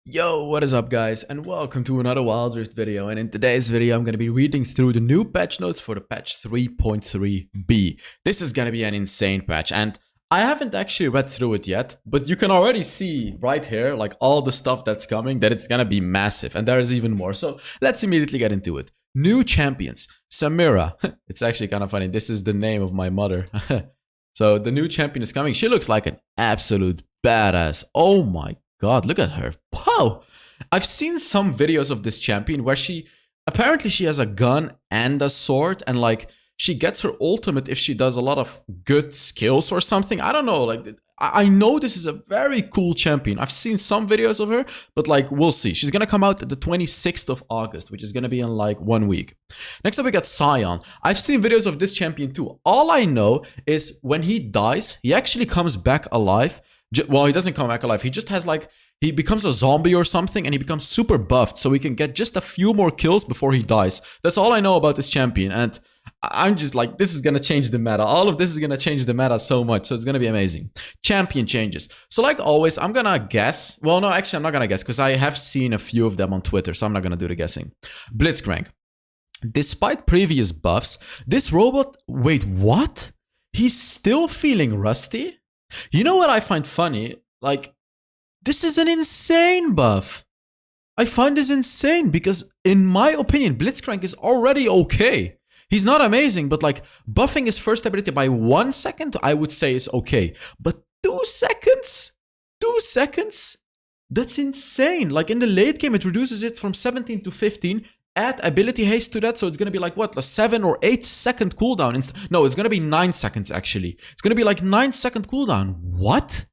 Yo, what is up guys, and welcome to another Wild Rift video. And in today's video I'm going to be reading through the new patch notes for the patch 3.3b. This is going to be an insane patch, and I haven't actually read through it yet, but you can already see right here, like all the stuff that's coming, that it's going to be massive, and there is even more. So let's immediately get into it. New champions. Samira. It's actually kind of funny. This is the name of my mother. So the new champion is coming. She looks like an absolute badass. Oh my God, look at her. Wow. I've seen some videos of this champion where apparently she has a gun and a sword, and like she gets her ultimate if she does a lot of good skills or something. I don't know, like I know this is a very cool champion. I've seen some videos of her, but like we'll see. She's gonna come out the 26th of August, which is gonna be in like 1 week. Next up we got Sion. I've seen videos of this champion too. All I know is when he dies, he actually comes back alive. Well, he doesn't come back alive. He just has like, he becomes a zombie or something, and he becomes super buffed so he can get just a few more kills before he dies. That's all I know about this champion, and I'm just like, this is gonna change the meta. All of this is gonna change the meta so much, so it's gonna be amazing. Champion changes. So like always, I'm gonna guess. Well, no, actually I'm not gonna guess because I have seen a few of them on Twitter, so I'm not gonna do the guessing. Blitzcrank. Despite previous buffs, this robot, wait, what? He's still feeling rusty? You know what I find funny? Like, this is an insane buff. I find this insane because, in my opinion, Blitzcrank is already okay. He's not amazing, but like, buffing his first ability by 1 second, I would say is okay. But 2 seconds? 2 seconds? That's insane. Like, in the late game, it reduces it from 17 to 15. Add ability haste to that, so it's gonna be like what, a 7 or 8 second cooldown. No, it's gonna be 9 seconds actually. It's gonna be like 9-second cooldown. What?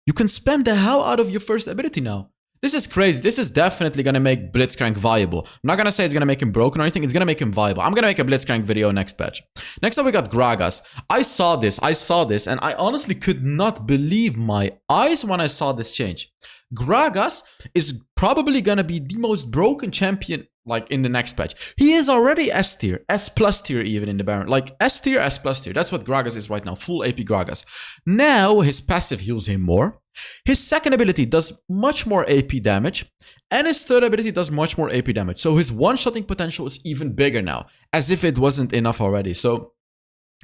You can spam the hell out of your first ability now. This is crazy. This is definitely gonna make Blitzcrank viable. I'm not gonna say it's gonna make him broken or anything. It's gonna make him viable. I'm gonna make a Blitzcrank video next patch. Next up we got Gragas. I saw this, and I honestly could not believe my eyes when I saw this change. Gragas is probably gonna be the most broken champion like in the next patch. He is already S tier, S plus tier even in the Baron. Like S tier, S plus tier. That's what Gragas is right now. Full AP Gragas. Now his passive heals him more. His second ability does much more AP damage. And his third ability does much more AP damage. So his one-shotting potential is even bigger now. As if it wasn't enough already. So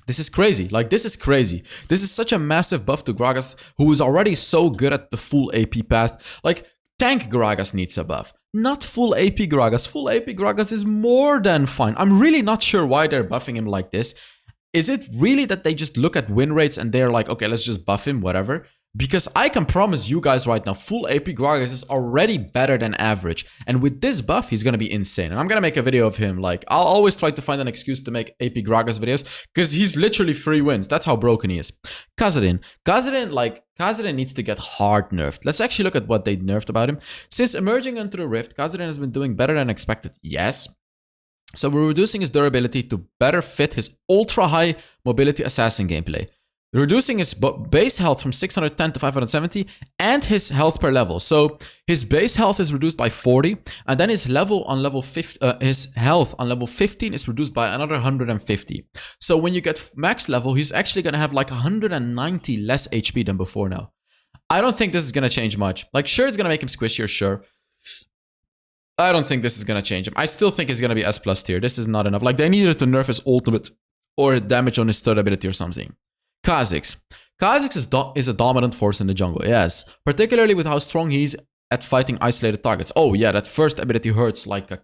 this is crazy. Like, this is crazy. This is such a massive buff to Gragas, who is already so good at the full AP path. Like, tank Gragas needs a buff. Not full AP Gragas. Full AP Gragas is more than fine. I'm really not sure why they're buffing him like this. Is it really that they just look at win rates and they're like, okay, let's just buff him, whatever? Because I can promise you guys right now, full AP Gragas is already better than average. And with this buff, he's gonna be insane. And I'm gonna make a video of him. Like, I'll always try to find an excuse to make AP Gragas videos, because he's literally 3 wins. That's how broken he is. Khazadin. Khazadin needs to get hard nerfed. Let's actually look at what they nerfed about him. Since emerging into the Rift, Khazadin has been doing better than expected. Yes. So we're reducing his durability to better fit his ultra-high mobility assassin gameplay. Reducing his base health from 610 to 570 and his health per level. So his base health is reduced by 40, and then his health on level 15 is reduced by another 150. So when you get max level, he's actually gonna have like 190 less HP than before now. I don't think this is gonna change much. Like, sure, it's gonna make him squishier, sure. I don't think this is gonna change him. I still think he's gonna be S plus tier. This is not enough. Like, they needed to nerf his ultimate or damage on his third ability or something. Kha'Zix. Kha'Zix is a dominant force in the jungle, yes. Particularly with how strong he is at fighting isolated targets. Oh yeah, that first ability hurts like a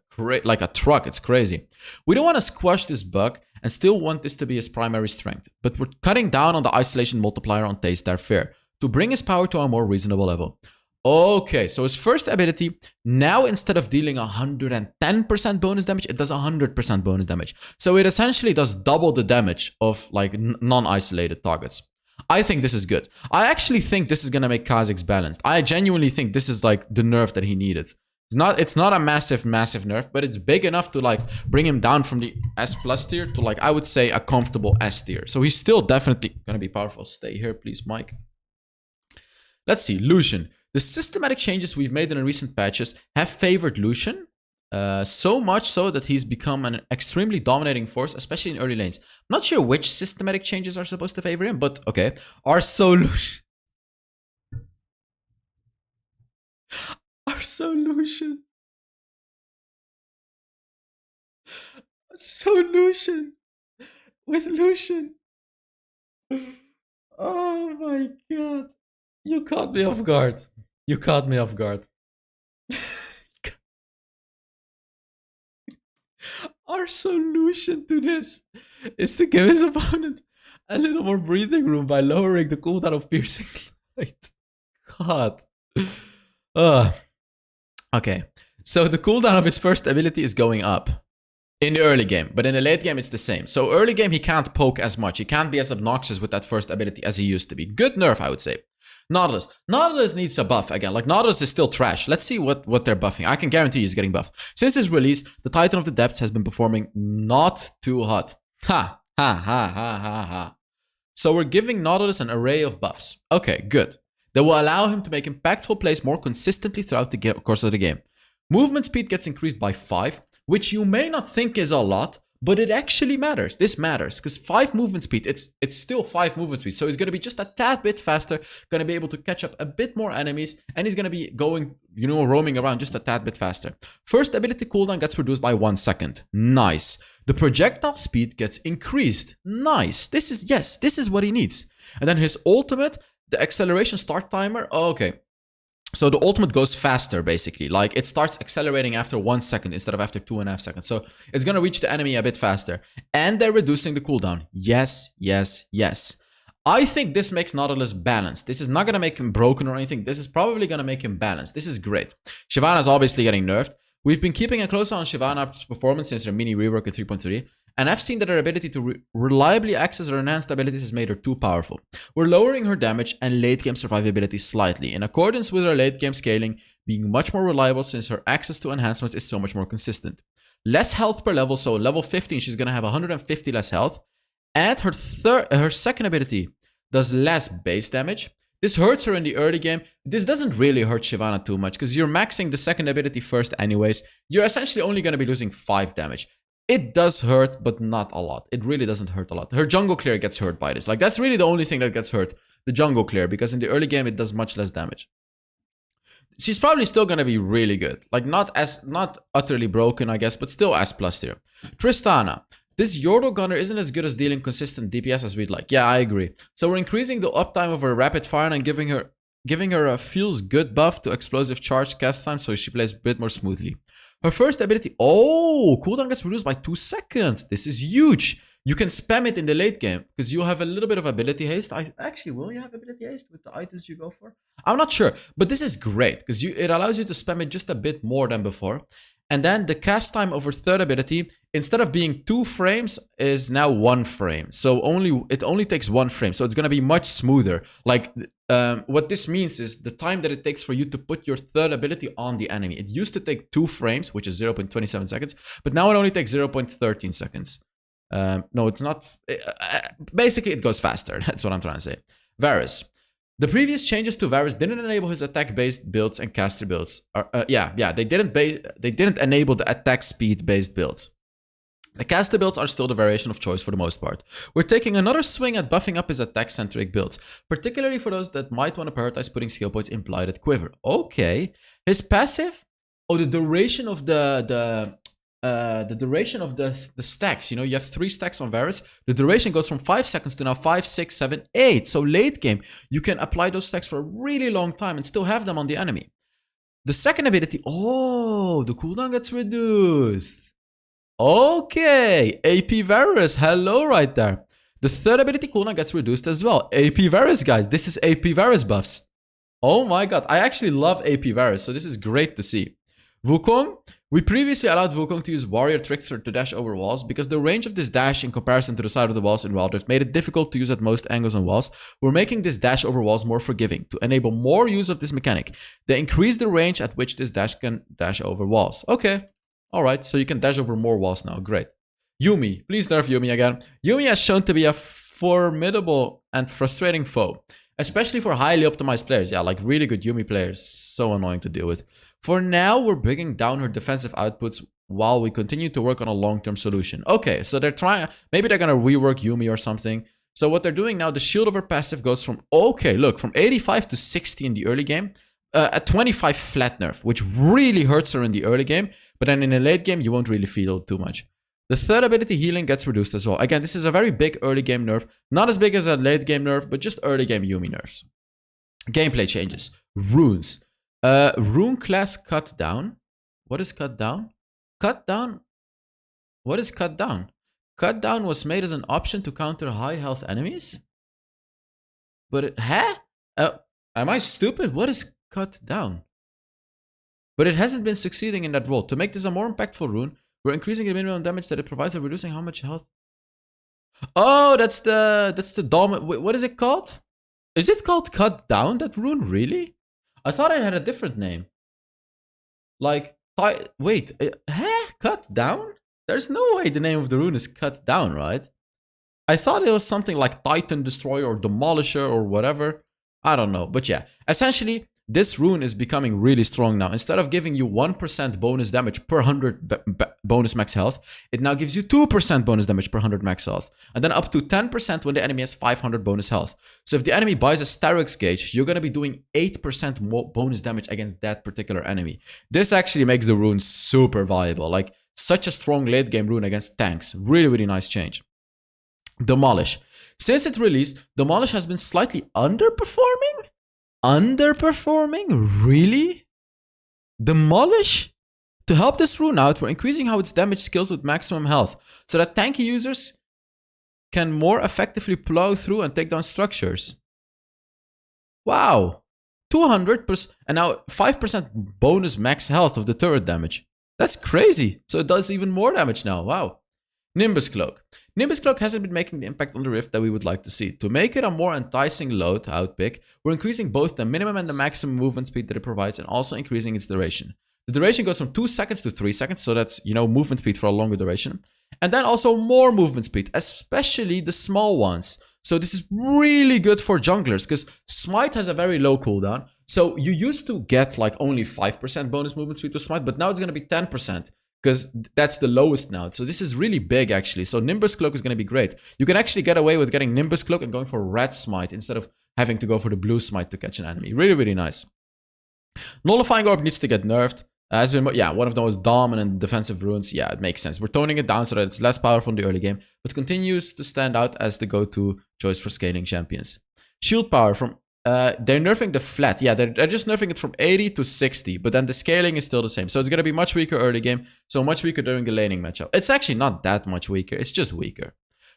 truck, it's crazy. We don't want to squash this bug and still want this to be his primary strength, but we're cutting down on the isolation multiplier on Taste Their Fair to bring his power to a more reasonable level. Okay, so his first ability, now instead of dealing 110% bonus damage, it does 100% bonus damage. So it essentially does double the damage of like non-isolated targets. I think this is good. I actually think this is gonna make Kha'Zix balanced. I genuinely think this is like the nerf that he needed. It's not a massive nerf, but it's big enough to like bring him down from the S plus tier to like, I would say, a comfortable S tier. So he's still definitely gonna be powerful. Stay here, please, Mike. Let's see, Lucian. The systematic changes we've made in the recent patches have favored Lucian, so much so that he's become an extremely dominating force, especially in early lanes. I'm not sure which systematic changes are supposed to favor him, but okay. Our So Lucian. So Lucian. With Lucian. Oh my god. You caught me off guard. You caught me off guard. Our solution to this is to give his opponent a little more breathing room by lowering the cooldown of piercing light. God. Okay. So the cooldown of his first ability is going up in the early game, but in the late game it's the same. So early game he can't poke as much. He can't be as obnoxious with that first ability as he used to be. Good nerf, I would say. Nautilus. Nautilus needs a buff again. Like, Nautilus is still trash. Let's see what they're buffing. I can guarantee he's getting buffed. Since his release, the Titan of the Depths has been performing not too hot. Ha, ha, ha, ha, ha, ha. So we're giving Nautilus an array of buffs. Okay, good. That will allow him to make impactful plays more consistently throughout the course of the game. Movement speed gets increased by 5, which you may not think is a lot, but it actually matters. This matters, because 5 movement speed, it's still 5 movement speed. So he's going to be just a tad bit faster, going to be able to catch up a bit more enemies, and he's going to be going, roaming around just a tad bit faster. First ability cooldown gets reduced by 1 second. Nice. The projectile speed gets increased. Nice. This is what he needs. And then his ultimate, the acceleration start timer. Oh, okay. So the ultimate goes faster, basically. Like, it starts accelerating after 1 second instead of after 2.5 seconds. So it's going to reach the enemy a bit faster. And they're reducing the cooldown. Yes, yes, yes. I think this makes Nautilus balanced. This is not going to make him broken or anything. This is probably going to make him balanced. This is great. Shyvana's obviously getting nerfed. We've been keeping a close eye on Shyvana's performance since her mini rework in 3.3. And I've seen that her ability to reliably access her enhanced abilities has made her too powerful. We're lowering her damage and late game survivability slightly, in accordance with her late game scaling being much more reliable since her access to enhancements is so much more consistent. Less health per level, so level 15 she's going to have 150 less health. And her second ability does less base damage. This hurts her in the early game. This doesn't really hurt Shyvana too much because you're maxing the second ability first anyways. You're essentially only going to be losing 5 damage. It does hurt, but not a lot. It really doesn't hurt a lot. Her jungle clear gets hurt by this. Like, that's really the only thing that gets hurt. The jungle clear, because in the early game, it does much less damage. She's probably still going to be really good. Like, not utterly broken, I guess, but still S+ tier. Tristana. This Yordle Gunner isn't as good as dealing consistent DPS as we'd like. Yeah, I agree. So we're increasing the uptime of her rapid fire and giving her a feels good buff to explosive charge cast time so she plays a bit more smoothly. Her first ability, cooldown gets reduced by 2 seconds. This is huge. You can spam it in the late game because you'll have a little bit of ability haste. Will you have ability haste with the items you go for? I'm not sure, but this is great because it allows you to spam it just a bit more than before. And then the cast time of her third ability, instead of being 2 frames, is now 1 frame. So it only takes 1 frame. So it's going to be much smoother. Like, what this means is the time that it takes for you to put your third ability on the enemy. It used to take 2 frames, which is 0.27 seconds. But now it only takes 0.13 seconds. No, it's not. Basically, it goes faster. That's what I'm trying to say. Varus. The previous changes to Varus didn't enable his attack-based builds and caster builds. They didn't enable the attack speed-based builds. The caster builds are still the variation of choice for the most part. We're taking another swing at buffing up his attack-centric builds, particularly for those that might want to prioritize putting skill points implied at Quiver. Okay. His passive? Oh, the duration of the stacks. You have 3 stacks on Varus. The duration goes from 5 seconds to now 5, 6, 7, 8. So late game, you can apply those stacks for a really long time and still have them on the enemy. The second ability, the cooldown gets reduced. Okay, AP Varus, hello right there. The third ability cooldown gets reduced as well. AP Varus, guys, this is AP Varus buffs. Oh my god, I actually love AP Varus, so this is great to see. Wukong, we previously allowed Wukong to use Warrior Trickster to dash over walls because the range of this dash in comparison to the side of the walls in Wild Rift made it difficult to use at most angles on walls. We're making this dash over walls more forgiving to enable more use of this mechanic. They increase the range at which this dash can dash over walls. Okay, alright, so you can dash over more walls now, great. Yumi, please nerf Yumi again. Yumi has shown to be a formidable and frustrating foe, especially for highly optimized players. Yeah, like really good Yumi players, so annoying to deal with. For now, we're bringing down her defensive outputs while we continue to work on a long-term solution. Okay, so maybe they're gonna rework Yumi or something. So what they're doing now, the shield of her passive goes from, from 85 to 60 in the early game. a 25 flat nerf, which really hurts her in the early game, but then in the late game, you won't really feel too much. The third ability, healing, gets reduced as well. Again, this is a very big early game nerf. Not as big as a late game nerf, but just early game Yumi nerfs. Gameplay changes. Runes. Rune class cut down. What is cut down? Cut down? What is cut down? Cut down was made as an option to counter high health enemies? But am I stupid? What is cut down? But it hasn't been succeeding in that role. To make this a more impactful rune, we're increasing the minimum damage that it provides and reducing how much health. Oh, that's the dom. Wait, what is it called? Is it called cut down, that rune? Really? I thought it had a different name. Like, wait, cut down? There's no way the name of the rune is cut down, right? I thought it was something like Titan Destroyer or Demolisher or whatever. I don't know, but yeah. Essentially, this rune is becoming really strong now. Instead of giving you 1% bonus damage per 100 bonus max health, it now gives you 2% bonus damage per 100 max health. And then up to 10% when the enemy has 500 bonus health. So if the enemy buys a Starix gauge, you're going to be doing 8% more bonus damage against that particular enemy. This actually makes the rune super viable. Like, such a strong late game rune against tanks. Really, really nice change. Demolish. Since its release, Demolish has been slightly underperforming? Underperforming? Really? Demolish? To help this rune out, we're increasing how its damage scales with maximum health, so that tanky users can more effectively plow through and take down structures. Wow. 200%, and now 5% bonus max health of the turret damage. That's crazy. So it does even more damage now. Wow. Nimbus Cloak. Nimbus Cloak hasn't been making the impact on the Rift that we would like to see. To make it a more enticing load to outpick, we're increasing both the minimum and the maximum movement speed that it provides, and also increasing its duration. The duration goes from 2 seconds to 3 seconds, so that's, movement speed for a longer duration. And then also more movement speed, especially the small ones. So this is really good for junglers, because Smite has a very low cooldown. So you used to get like only 5% bonus movement speed with Smite, but now it's going to be 10%. Because that's the lowest now. So this is really big, actually. So Nimbus Cloak is going to be great. You can actually get away with getting Nimbus Cloak and going for Red Smite instead of having to go for the Blue Smite to catch an enemy. Really, really nice. Nullifying Orb needs to get nerfed. Has been, one of the most dominant defensive runes. Yeah, it makes sense. We're toning it down so that it's less powerful in the early game, but continues to stand out as the go-to choice for scaling champions. Shield power from... they're nerfing the flat. Yeah, they're just nerfing it from 80 to 60, but then the scaling is still the same. So it's going to be much weaker early game, so much weaker during the laning matchup. It's actually not that much weaker. It's just weaker.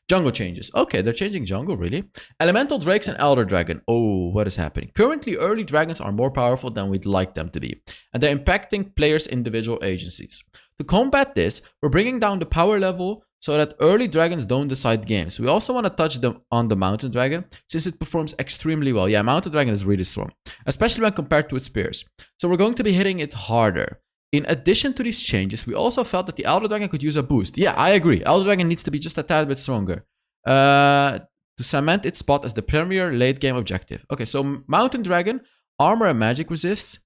Jungle changes. Okay, they're changing jungle, really? Elemental Drakes and Elder Dragon. Oh, what is happening? Currently, early dragons are more powerful than we'd like them to be, and they're impacting players' individual agencies. To combat this, we're bringing down the power level so that early dragons don't decide games. We also want to touch on the Mountain Dragon, since it performs extremely well. Yeah, Mountain Dragon is really strong, especially when compared to its peers. So we're going to be hitting it harder. In addition to these changes, we also felt that the Elder Dragon could use a boost. Yeah, I agree. Elder Dragon needs to be just a tad bit stronger. To cement its spot as the premier late game objective. Okay, so Mountain Dragon, armor and magic resists,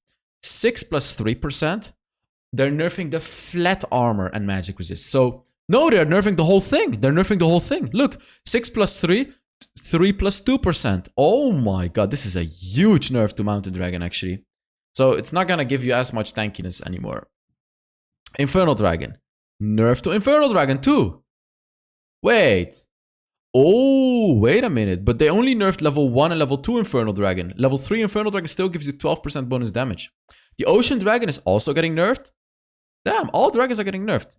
6 plus 3%. They're nerfing the flat armor and magic resist. So... no, they're nerfing the whole thing. They're nerfing the whole thing. Look, 6 plus 3, 3 plus 2%. Oh my god, this is a huge nerf to Mountain Dragon, actually. So it's not gonna give you as much tankiness anymore. Infernal Dragon. Nerf to Infernal Dragon too. Wait. Oh, wait a minute. But they only nerfed level 1 and level 2 Infernal Dragon. Level 3 Infernal Dragon still gives you 12% bonus damage. The Ocean Dragon is also getting nerfed. Damn, all dragons are getting nerfed.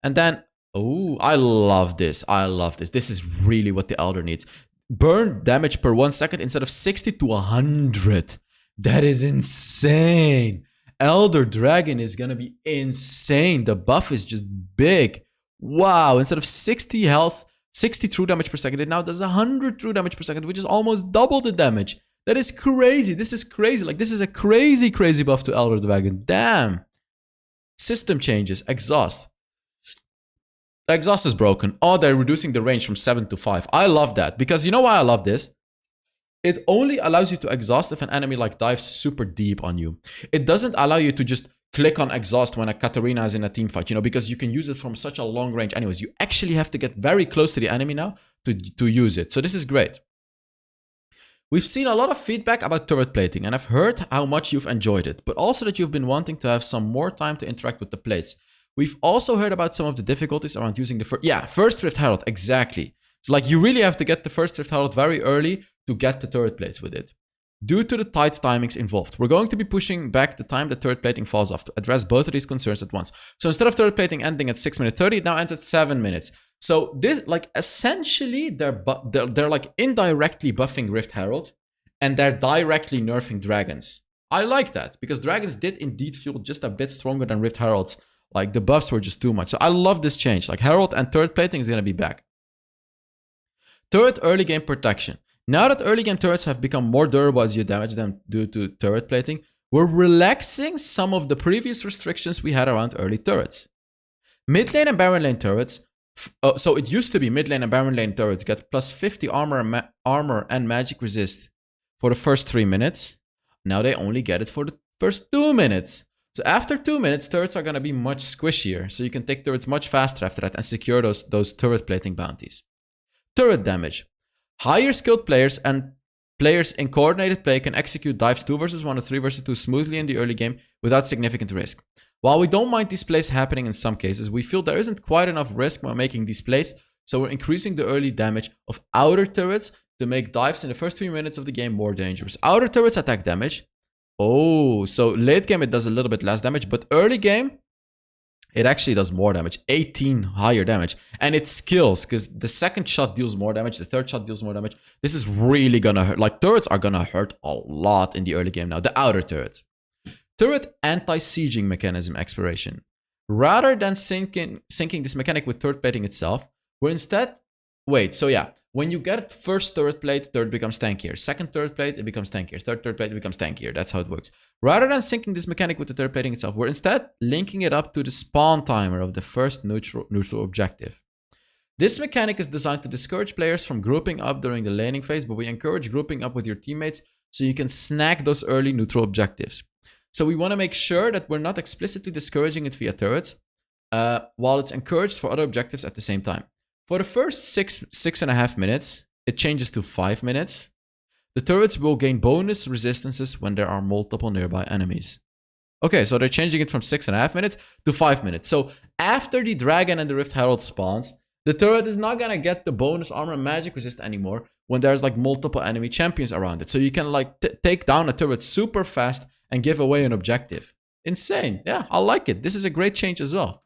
And then... oh, I love this. I love this. This is really what the Elder needs. Burn damage per 1 second instead of 60 to 100. That is insane. Elder Dragon is gonna be insane. The buff is just big. Wow, instead of 60 health, 60 true damage per second, it now does 100 true damage per second, which is almost double the damage. That is crazy. This is crazy. Like, this is a crazy, crazy buff to Elder Dragon. Damn. System changes. Exhaust. Exhaust is broken. Oh, they're reducing the range from 7 to 5. I love that, because you know why I love this? It only allows you to exhaust if an enemy like dives super deep on you. It doesn't allow you to just click on exhaust when a Katarina is in a team fight, because you can use it from such a long range anyways. You actually have to get very close to the enemy now to use it. So this is great. We've seen a lot of feedback about turret plating, and I've heard how much you've enjoyed it, but also that you've been wanting to have some more time to interact with the plates. We've also heard about some of the difficulties around using the first Rift Herald, exactly. So like you really have to get the first Rift Herald very early to get the turret plates with it. Due to the tight timings involved, we're going to be pushing back the time that turret plating falls off to address both of these concerns at once. So instead of turret plating ending at 6 minutes 30, it now ends at 7 minutes. So this, like, essentially, they're like indirectly buffing Rift Herald, and they're directly nerfing dragons. I like that, because dragons did indeed feel just a bit stronger than Rift Heralds. Like, the buffs were just too much. So I love this change. Like, Herald and turret plating is going to be back. Turret early game protection. Now that early game turrets have become more durable as you damage them due to turret plating, we're relaxing some of the previous restrictions we had around early turrets. Mid lane and Baron lane turrets, so it used to be mid lane and Baron lane turrets get plus 50 armor and magic resist for the first 3 minutes. Now they only get it for the first 2 minutes. So after 2 minutes, turrets are going to be much squishier, so you can take turrets much faster after that and secure those turret plating bounties. Turret damage. Higher skilled players and players in coordinated play can execute dives 2 versus 1 or 3 versus 2 smoothly in the early game without significant risk. While we don't mind these plays happening in some cases, we feel there isn't quite enough risk when making these plays, so we're increasing the early damage of outer turrets to make dives in the first 3 minutes of the game more dangerous. Outer turrets attack damage. Oh, so late game it does a little bit less damage, but early game it actually does more damage, 18 higher damage. And it skills, because the second shot deals more damage, the third shot deals more damage. This is really gonna hurt. Like, turrets are gonna hurt a lot in the early game now, the outer turrets. Turret anti-sieging mechanism exploration. Rather than syncing this mechanic with turret plating itself, we're instead... Wait, so yeah. When you get first turret plate, turret becomes tankier. Second turret plate, it becomes tankier. Third turret plate, it becomes tankier. That's how it works. Rather than syncing this mechanic with the turret plating itself, we're instead linking it up to the spawn timer of the first neutral objective. This mechanic is designed to discourage players from grouping up during the laning phase, but we encourage grouping up with your teammates so you can snag those early neutral objectives. So we want to make sure that we're not explicitly discouraging it via turrets, while it's encouraged for other objectives at the same time. For the first 6.5 minutes, it changes to 5 minutes. The turrets will gain bonus resistances when there are multiple nearby enemies. Okay, so they're changing it from 6.5 minutes to 5 minutes. So after the dragon and the Rift Herald spawns, the turret is not gonna get the bonus armor and magic resist anymore when there's like multiple enemy champions around it. So you can like take down a turret super fast and give away an objective. Insane. Yeah, I like it. This is a great change as well.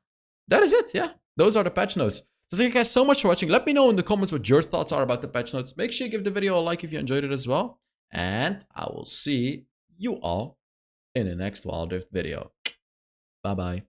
That is it. Yeah, those are the patch notes. So thank you guys so much for watching. Let me know in the comments what your thoughts are about the patch notes. Make sure you give the video a like if you enjoyed it as well. And I will see you all in the next Wild Rift video. Bye-bye.